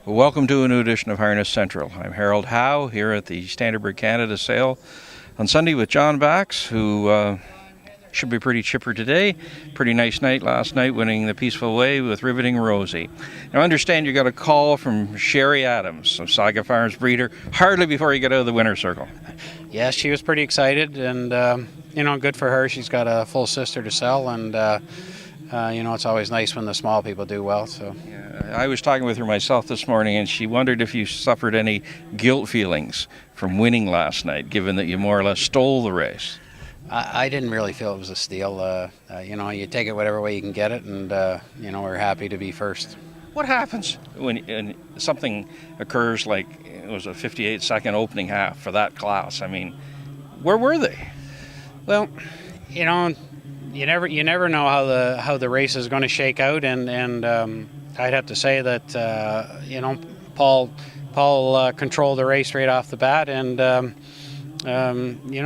Welcome to a new edition of Harness Central. I'm Harold Howe here at the Standardbird Canada sale on Sunday with John Bax, who should be pretty chipper today. Pretty nice night last night, winning the Peaceful Way with Riveting Rosie. Now, I understand you got a call from Sherry Adams of Saga Farms breeder hardly before you got out of the winner's circle. Yeah, she was pretty excited, and good for her. She's got a full sister to sell, and it's always nice when the small people do well. So yeah, I was talking with her myself this morning, and she wondered if you suffered any guilt feelings from winning last night, given that you more or less stole the race. I didn't really feel it was a steal. You take it whatever way you can get it, and we're happy to be first. What happens when something occurs like it was a 58-second opening half for that class? I mean, where were they? Well, you never know how the race is going to shake out, and I'd have to say that Paul controlled the race right off the bat, and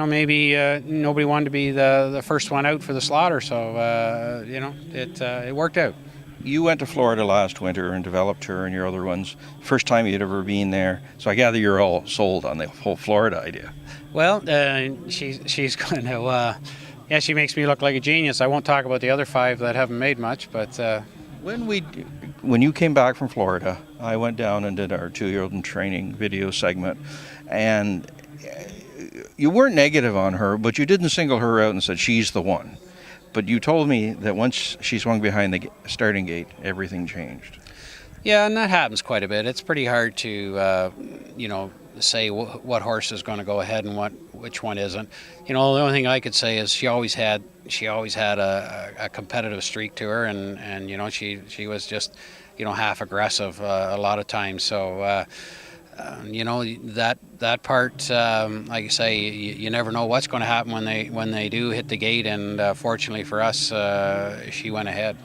maybe nobody wanted to be the first one out for the slaughter, so it worked out. You went to Florida last winter and developed her and your other ones. First time you'd ever been there, so I gather you're all sold on the whole Florida idea. Well, she's going to. Yeah, she makes me look like a genius. I won't talk about the other 5 that haven't made much, but when you came back from Florida, I went down and did our 2-year-old in training video segment, and you weren't negative on her, but you didn't single her out and said she's the one. But you told me that once she swung behind the starting gate, everything changed. Yeah, and that happens quite a bit. It's pretty hard to, say what horse is going to go ahead and which one isn't. The only thing I could say is she always had a competitive streak to her, and she was just half aggressive a lot of times. So that part, like I say, you never know what's going to happen when they do hit the gate, and fortunately for us, she went ahead.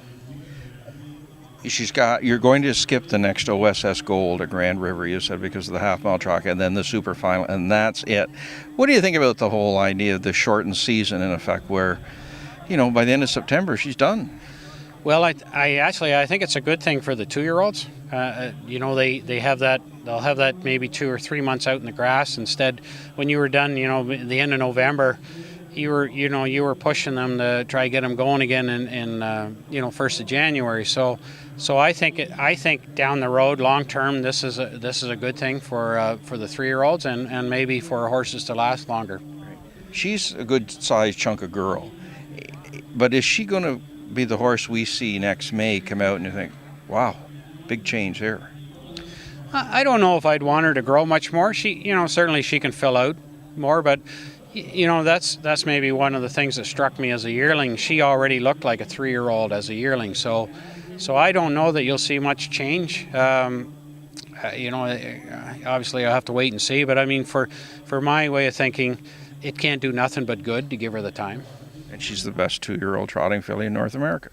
You're going to skip the next OSS Gold at Grand River, you said, because of the half-mile track, and then the super final, and that's it. What do you think about the whole idea of the shortened season, in effect, where, by the end of September, she's done? Well, I think it's a good thing for the 2-year-olds. They have that. They'll have that maybe 2 or 3 months out in the grass. Instead, when you were done, the end of November, you were pushing them to try to get them going again in 1st of January. So I think down the road, long term, this is a good thing for the 3-year-olds and maybe for horses to last longer. She's a good sized chunk of girl, but is she going to be the horse we see next May come out and you think, wow, big change here? I don't know if I'd want her to grow much more. She, certainly she can fill out more, but that's maybe one of the things that struck me as a yearling. She already looked like a 3-year-old as a yearling, so I don't know that you'll see much change. Obviously I'll have to wait and see, but I mean, for my way of thinking, it can't do nothing but good to give her the time. And she's the best 2-year-old trotting filly in North America.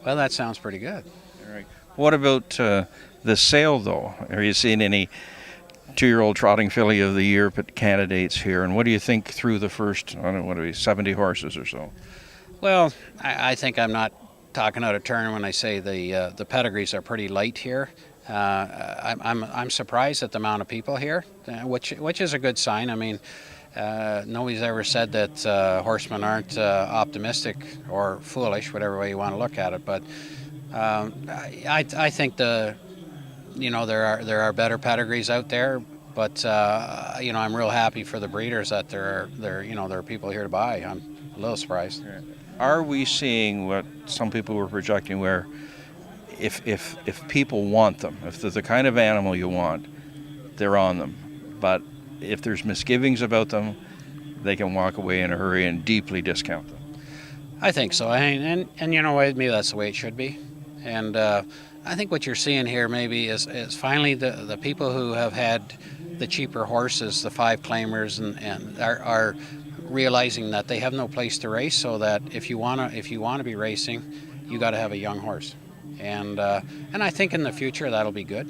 Well, that sounds pretty good. All right. What about the sale, though? Are you seeing any 2-year-old trotting filly of the year candidates here? And what do you think through the first, 70 horses or so? Well, I think I'm not talking out of turn when I say the pedigrees are pretty light here. I'm surprised at the amount of people here, which is a good sign. I mean, nobody's ever said that horsemen aren't optimistic or foolish, whatever way you want to look at it. But I think there are better pedigrees out there. But I'm real happy for the breeders that there are people here to buy. I'm a little surprised. Are we seeing what some people were projecting, where if people want them, if they're the kind of animal you want, they're on them, but if there's misgivings about them, they can walk away in a hurry and deeply discount them? I think so. And maybe that's the way it should be. And I think what you're seeing here maybe is finally the people who have had the cheaper horses, the 5 claimers, and are realizing that they have no place to race. So that if you want to be racing, you got to have a young horse. And I think in the future that'll be good.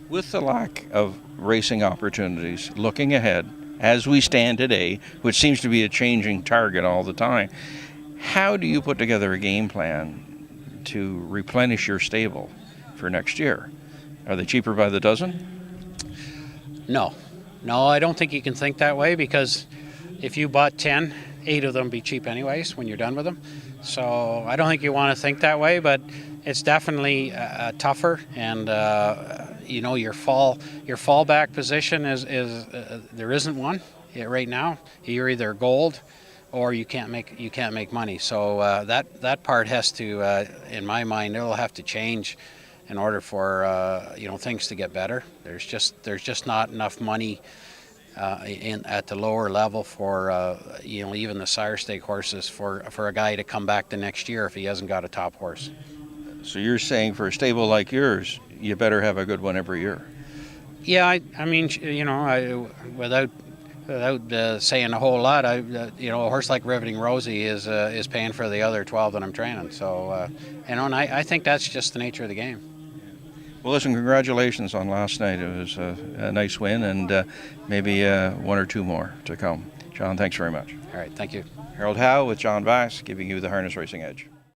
With the lack of racing opportunities, looking ahead, as we stand today, which seems to be a changing target all the time, how do you put together a game plan to replenish your stable for next year? Are they cheaper by the dozen? No, I don't think you can think that way, because if you bought 10, 8 of them be cheap anyways when you're done with them. So I don't think you want to think that way, but it's definitely tougher, and your fallback position is there isn't one right now. You're either gold or you can't make money. So that part has to, in my mind, it'll have to change in order for things to get better. There's just not enough money at the lower level for even the sire stake horses for a guy to come back the next year if he hasn't got a top horse. So you're saying for a stable like yours, you better have a good one every year. Yeah, I mean, without saying a whole lot, a horse like Riveting Rosie is paying for the other 12 that I'm training. So, and I think that's just the nature of the game. Well, listen, congratulations on last night. It was a nice win, and maybe one or two more to come. John, thanks very much. All right, thank you. Harold Howe with John Bax, giving you the Harness Racing Edge.